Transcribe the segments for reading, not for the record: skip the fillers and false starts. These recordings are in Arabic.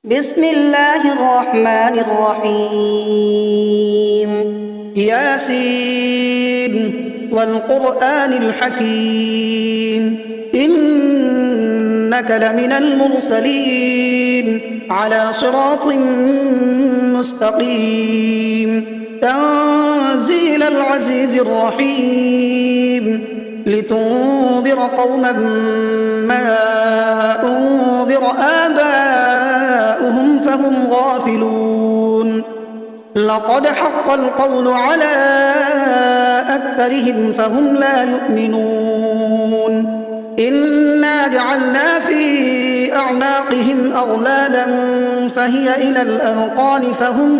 بسم الله الرحمن الرحيم ياسين والقرآن الحكيم إنك لمن المرسلين على صراط مستقيم تنزيل العزيز الرحيم لتنذر قوما ما أنذر آباؤهم فهم غافلون لقد حق القول على أكثرهم فهم لا يؤمنون إنا جعلنا في أعناقهم أغلالا فهي إلى الأذقان فهم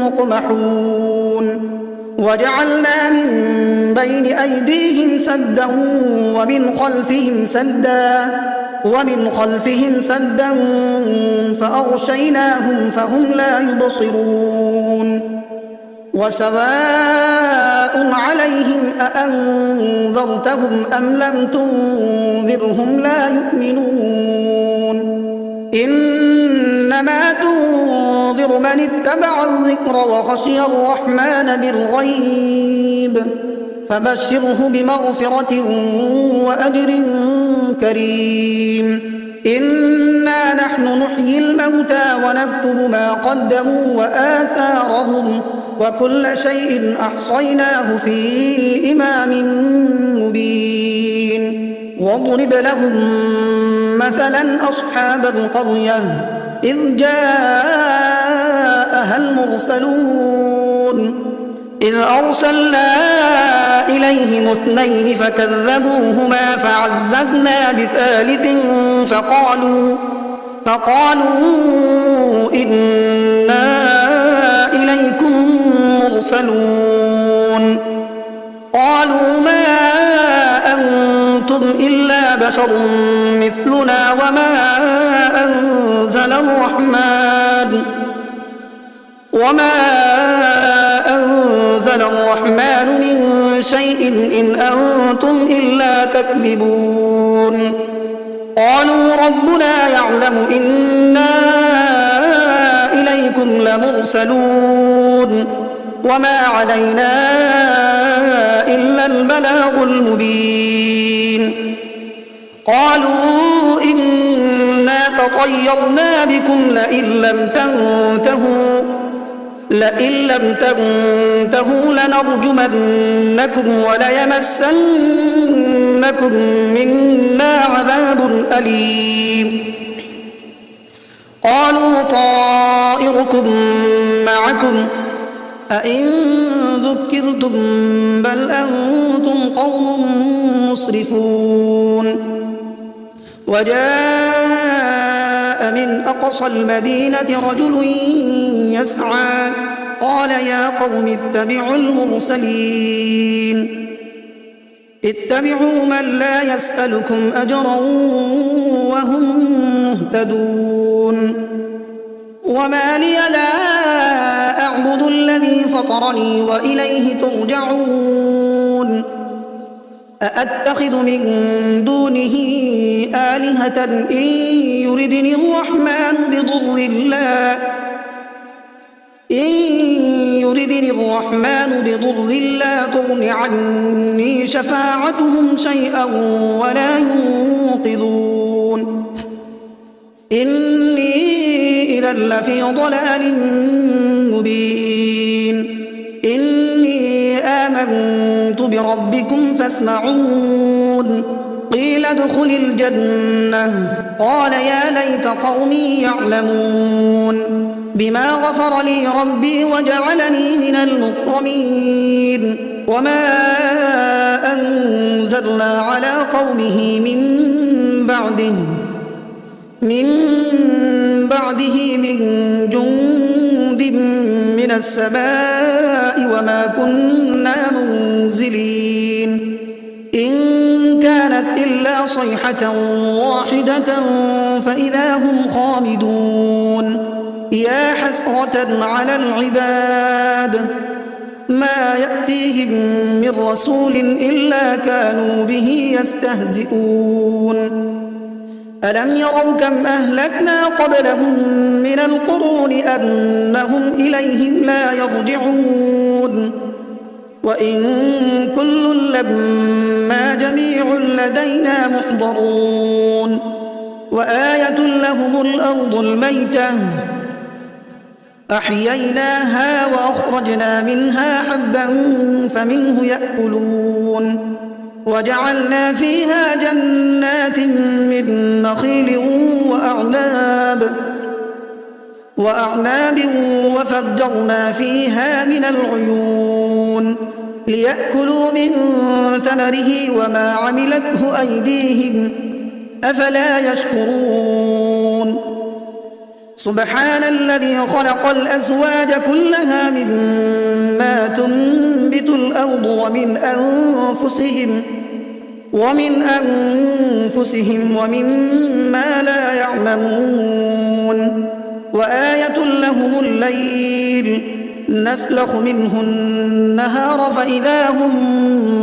مقمحون وجعلنا من بين أيديهم سدا ومن خلفهم سدا فأغشيناهم فهم لا يبصرون وسواء عليهم أأنذرتهم أم لم تنذرهم لا يؤمنون إنما تنذر من اتبع الذكر وخشي الرحمن بالغيب فبشره بمغفرة وأجر كريم إنا نحن نحيي الموتى ونكتب ما قدموا وآثارهم وكل شيء أحصيناه في إمام مبين واضرب لهم مثلا أصحاب القرية إذ جاءها المرسلون إذ أرسلنا إليهم اثنين فكذبوهما فعززنا بثالث فقالوا إنا إليكم مرسلون قالوا ما أنتم إلا بشر مثلنا وما أنزل الرحمن من شيء إن أنتم إلا تكذبون قالوا ربنا يعلم إنا إليكم لمرسلون وما علينا إلا البلاغ المبين قالوا إنا تطيرنا بكم لئن لم تنتهوا لنرجمنكم وليمسنكم منا عذاب أليم قالوا طائركم معكم أئن ذكرتم بل أنتم قوم مسرفون وجاء من أقصى المدينة رجل يسعى قال يا قوم اتبعوا المرسلين اتبعوا من لا يسألكم أجرا وهم مهتدون وما لي لا أعبد الذي فطرني وإليه ترجعون أأتخذ من دونه آلهة إن يردني الرحمن بضر لا تغن عني شفاعتهم شيئا ولا ينقذون إني إذا لفي ضلال مبين إني آمنت بربكم فاسمعون قيل ادخل الجنة قال يا ليت قومي يعلمون بما غفر لي ربي وجعلني من المكرمين وما أنزلنا على قومه من بعده من جند من السماء وما كنا منزلين إن كانت إلا صيحة واحدة فإذا هم خامدون يا حسرة على العباد ما يأتيهم من رسول إلا كانوا به يستهزئون ألم يروا كم أهلكنا قبلهم من القرون أنهم إليهم لا يرجعون وإن كل لما جميع لدينا محضرون وآية لهم الأرض الميتة أحييناها وأخرجنا منها حبا فمنه يأكلون وجعلنا فيها جنات من نخيل وأعناب وفجرنا فيها من العيون ليأكلوا من ثمره وما عملته أيديهم أفلا يشكرون سبحان الذي خلق الأزواج كلها مما تنبت الأرض ومن أنفسهم ومما لا يعلمون وآية لهم الليل نسلخ منه النهار فإذا هم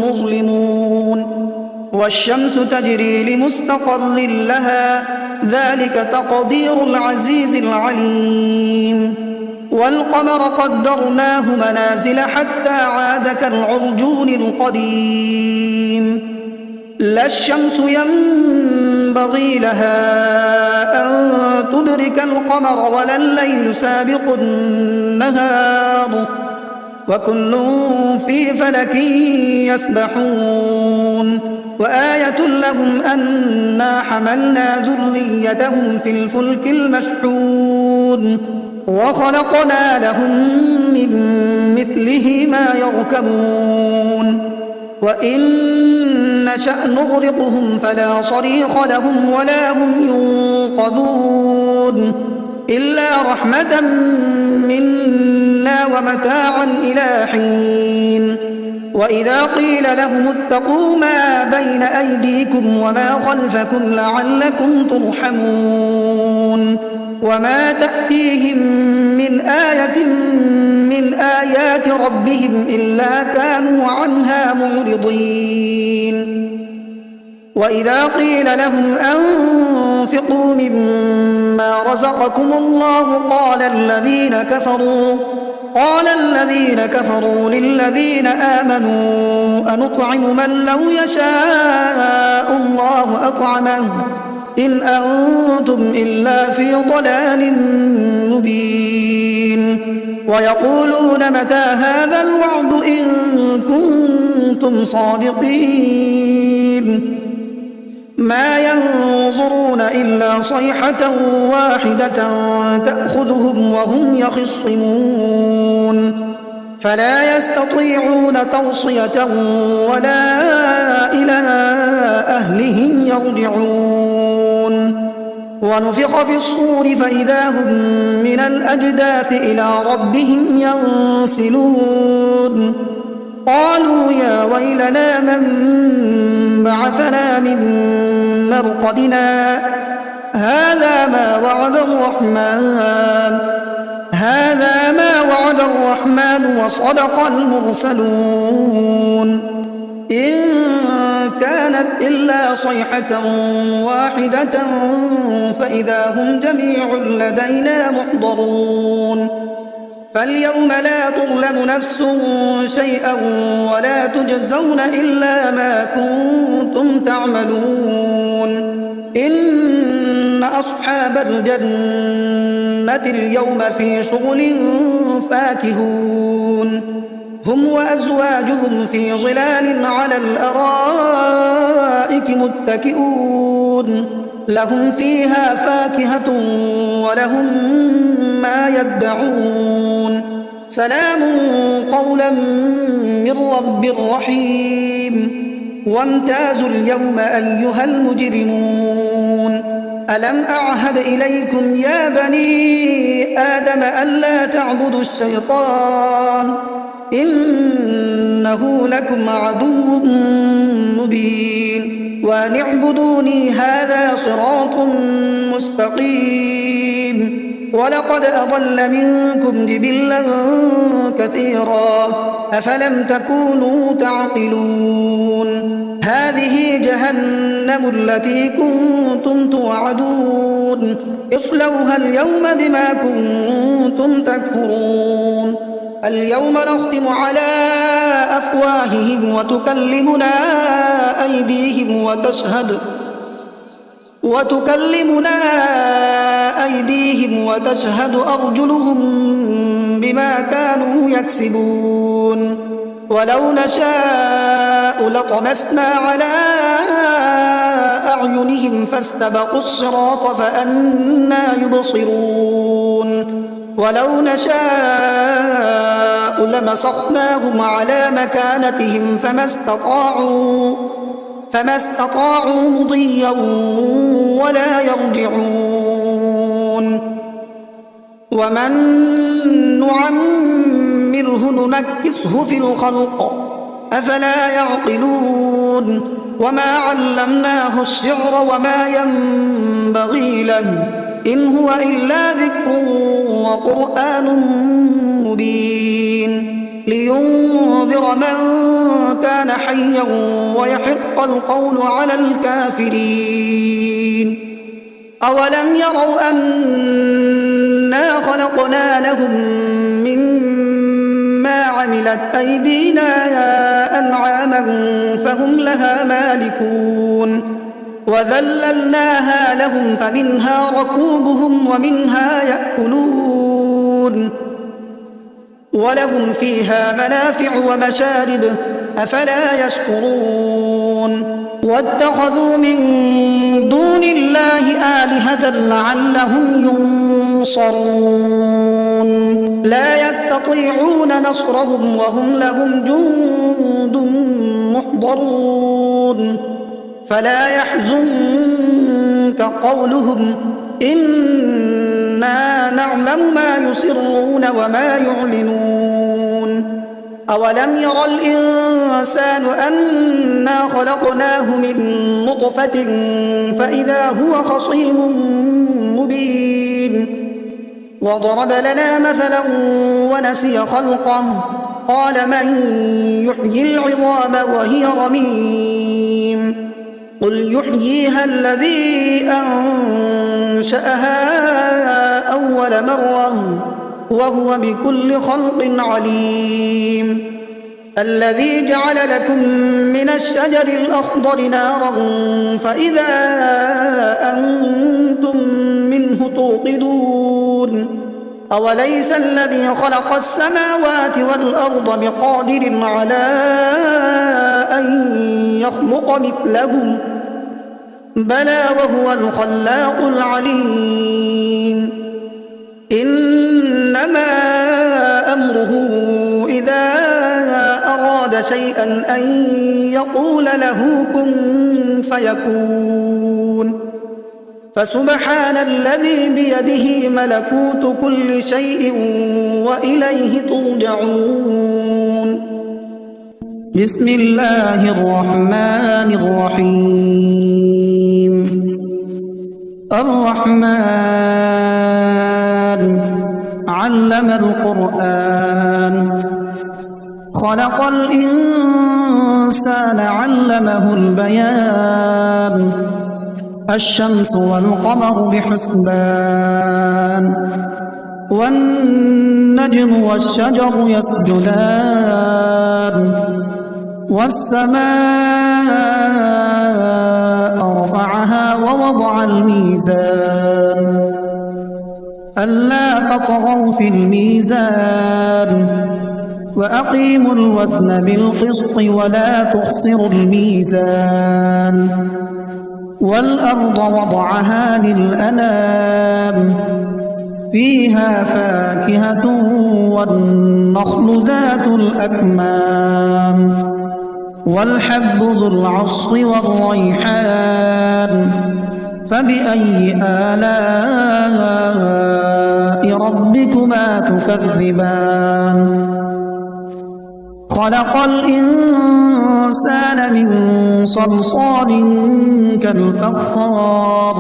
مظلمون والشمس تجري لمستقر لها ذلك تقدير العزيز العليم والقمر قدرناه منازل حتى عاد كالعرجون القديم لا الشمس ينبغي لها أن تدرك القمر ولا الليل سابق النهار وكل في فلك يسبحون وآية لهم أنا حملنا ذريتهم في الفلك المشحون وخلقنا لهم من مثله ما يركبون وإن نشأ نغرقهم فلا صريخ لهم ولا هم ينقذون إلا رحمة منا ومتاعا إلى حين وإذا قيل لهم اتقوا ما بين أيديكم وما خلفكم لعلكم ترحمون وما تأتيهم من آية من آيات ربهم إلا كانوا عنها معرضين وإذا قيل لهم أنفقوا مما رزقكم الله قال الذين كفروا للذين آمنوا أنطعم من لو يشاء الله أطعمه إن أنتم إلا في ضلال مبين ويقولون متى هذا الوعد إن كنتم صادقين ما ينظرون إلا صيحة واحدة تأخذهم وهم يخصمون فلا يستطيعون توصية ولا إلى أهلهم يرجعون ونفخ في الصور فإذا هم من الأجداث إلى ربهم ينسلون قالوا يا ويلنا من بعثنا من مرقدنا هذا ما وعد الرحمن وصدق المرسلون إن كانت إلا صيحة واحدة فإذا هم جميع لدينا محضرون فاليوم لا تظلم نفس شيئا ولا تجزون إلا ما كنتم تعملون إن أصحاب الجنة اليوم في شغل فاكهون هم وأزواجهم في ظلال على الأرائك متكئون لهم فيها فاكهة ولهم ما يدعون سلام قولا من رب رحيم وامتازوا اليوم أيها المجرمون ألم أعهد إليكم يا بني آدم ألا تعبدوا الشيطان إنه لكم عدو مبين وأن اعبدوني هذا صراط مستقيم ولقد أضل منكم جبلا كثيرا أفلم تكونوا تعقلون هذه جهنم التي كنتم توعدون اصلوها اليوم بما كنتم تكفرون اليوم نختم على أفواههم وتكلمنا أيديهم وتشهد أرجلهم بما كانوا يكسبون ولو نشاء لطمسنا على أعينهم فاستبقوا الصراط فأنى يبصرون ولو نشاء لمسخناهم على مكانتهم فما استطاعوا مضيا ولا يرجعون ومن نعمره ننكسه في الخلق أفلا يعقلون وما علمناه الشعر وما ينبغي له إن هو إلا ذكر وقرآن مبين لينذر من كان حيا ويحق القول على الكافرين أولم يروا أنا خلقنا لهم مما عملت أيدينا أنعاما فهم لها مالكون وذللناها لهم فمنها ركوبهم ومنها يأكلون ولهم فيها منافع ومشارب أفلا يشكرون واتخذوا من دون الله آلهة لعلهم ينصرون لا يستطيعون نصرهم وهم لهم جند محضرون فلا يحزنك قولهم إنا نعلم ما يسرون وما يعلنون أولم ير الإنسان أنا خلقناه من نطفة فإذا هو خصيم مبين وضرب لنا مثلا ونسي خلقه قال من يحيي العظام وهي رميم قل يحييها الذي أنشأها أول مرة وهو بكل خلق عليم الذي جعل لكم من الشجر الأخضر نارا فإذا أنتم منه توقدون أوليس الذي خلق السماوات والأرض بقادر على أن يخلق مثلهم بلى وهو الخلاق العليم إنما أمره إذا أراد شيئا أن يقول له كن فيكون فسبحان الذي بيده ملكوت كل شيء وإليه ترجعون بسم الله الرحمن الرحيم الرحمن علم القرآن خلق الإنسان علمه البيان الشمس والقمر بحسبان والنجم والشجر يسجدان والسماء رفعها ووضع الميزان ألا تطغوا في الميزان وأقيموا الوزن بالقسط ولا تخسروا الميزان والأرض وضعها للأنام فيها فاكهة والنخل ذات الأكمام والحب ذو العصف والريحان فبأي آلاء ربكما تكذبان خلق الإنسان من صلصال كالفخار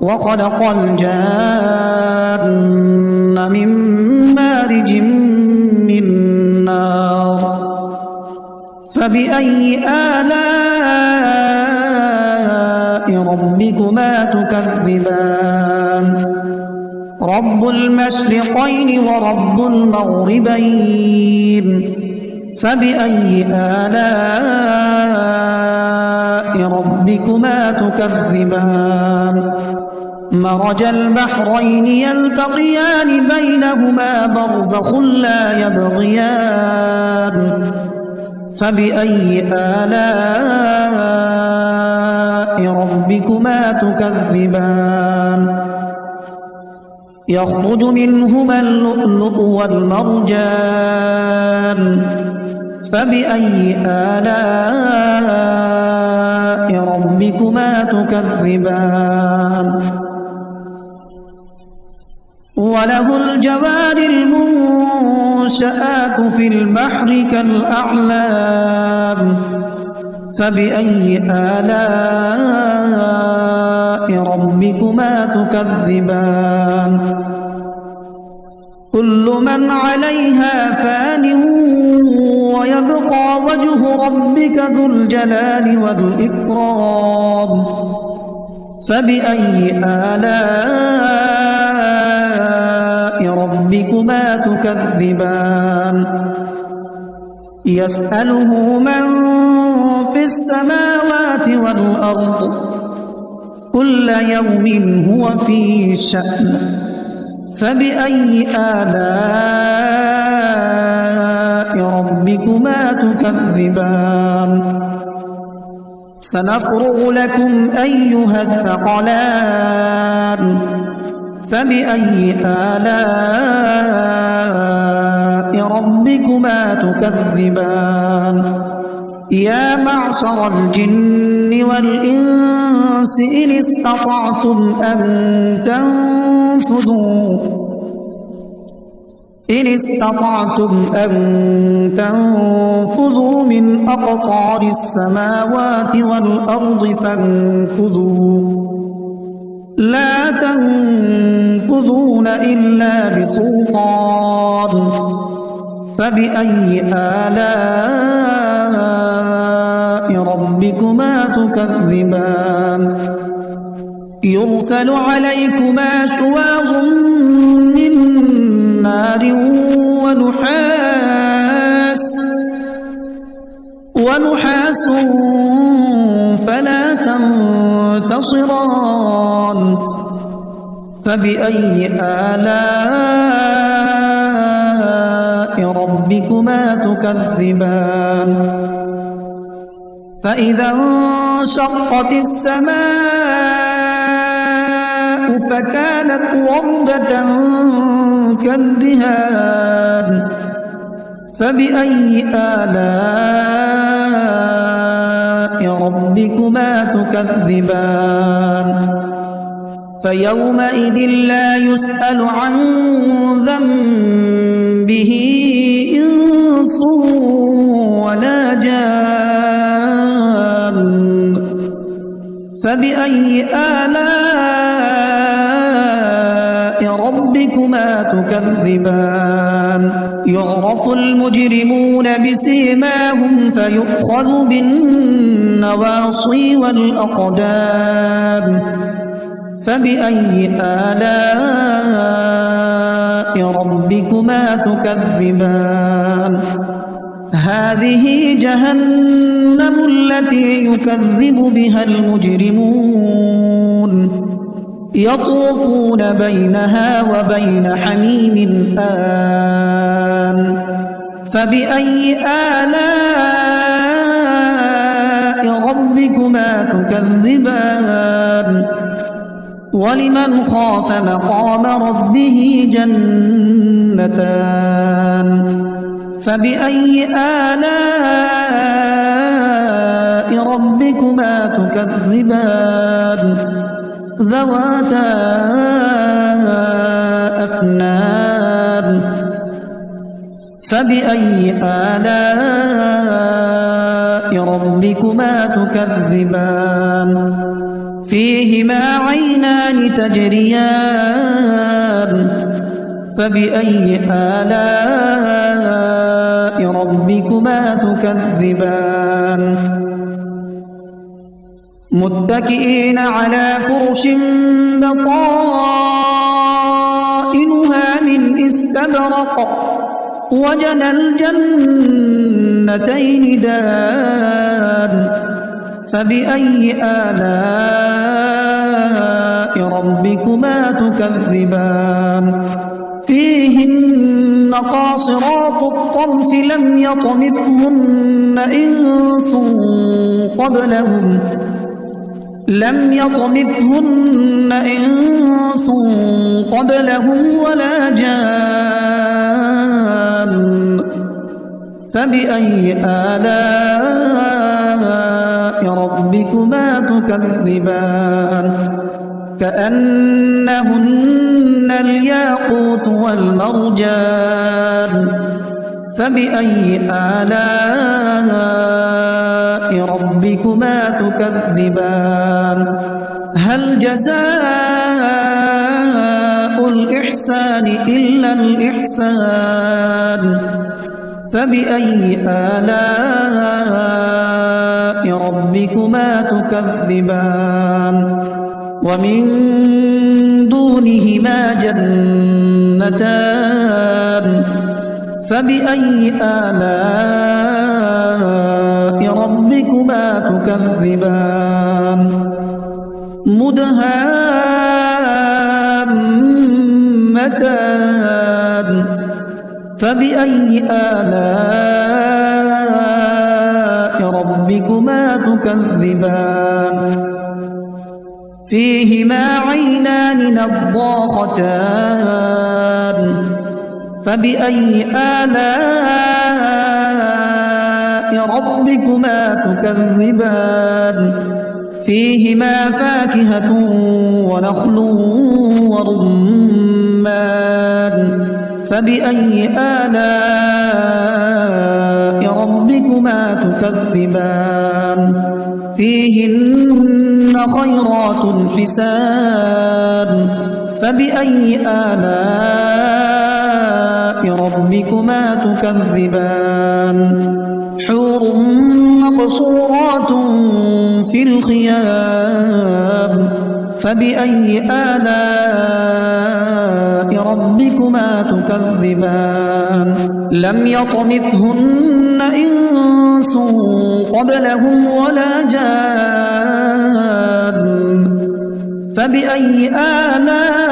وخلق الجان من مارج من نار فبأي آلاء ربكما تكذبان رب المشرقين ورب المغربين فبأي آلاء ربكما تكذبان مرج البحرين يلتقيان بينهما برزخ لا يبغيان فبأي آلاء ربكما تكذبان يخرج منهما اللؤلؤ والمرجان فبأي آلاء ربكما تكذبان وله الجوار المنشآت في البحر كالأعلام فبأي آلاء ربكما تكذبان كل من عليها فان ويبقى وجه ربك ذو الجلال والإكرام فبأي آلاء ربكما تكذبان يسأله من في السماوات والأرض كل يوم هو في شأن فبأي آلاء ربكما تكذبان سنفرغ لكم أيها الثقلان فبأي آلاء ربكما تكذبان يا معشر الجن والإنس إن استطعتم أن تنفذوا من أقطار السماوات والأرض فانفذوا لا تنفذون إلا بسلطان فبأي آلاء ربكما تكذبان يرسل عليكما شواظ من نار ونحاس فلا تنتصران فبأي آلاء ربكما تكذبان فإذا انشقت السماء فكانت وردة كالدهان فبأي آلاء ربكما تكذبان فيومئذ لا يسأل عن ذنبه إنس ولا جان فبأي آلاء ربكما تكذبان يعرف المجرمون بسيماهم فيؤخذ بالنواصي والأقدام فبأي آلاء ربكما تكذبان هذه جهنم التي يكذب بها المجرمون يطوفون بينها وبين حميم آن فبأي آلاء ربكما تكذبان ولمن خاف مقام ربه جنتان فبأي آلاء ربكما تكذبان ذواتا أفنان فبأي آلاء ربكما تكذبان فيهما عينان تجريان فبأي آلاء ربكما تكذبان متكئين على فرش بطائنها من استبرق وجنى الجنتين دان فبأي آلاء ربكما تكذبان فيهن قاصرات الطرف لم يطمثهن إنس قبلهم ولا جان فبأي آلاء ربكما تكذبان كأنهن الياقوت والمرجان فبأي آلاء ربكما تكذبان هل جزاء الإحسان إلا الإحسان فبأي آلاء ربكما تكذبان ومن دونهما جنتان فبأي آلاء ربكما تكذبان مدهامتان فبأي آلاء ربكما تكذبان فيهما عينان نضاختان فبأي آلاء ربكما تكذبان فيهما فاكهة ونخل ورمان فبأي آلاء ربكما تكذبان فيهن خيرات حسان فبأي آلاء ربكما تكذبان حور مقصورات في الخيام فبأي آلاء ربكما تكذبان لم يطمثهن إنس قبلهم ولا جان فبأي آلاء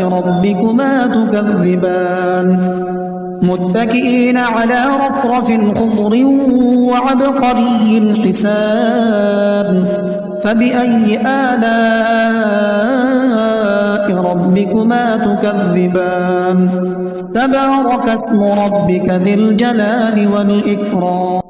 ربكما تكذبان متكئين على رفرف خضر وعبقري حسان فبأي آلاء ربكما تكذبان تبارك اسم ربك ذي الجلال والإكرام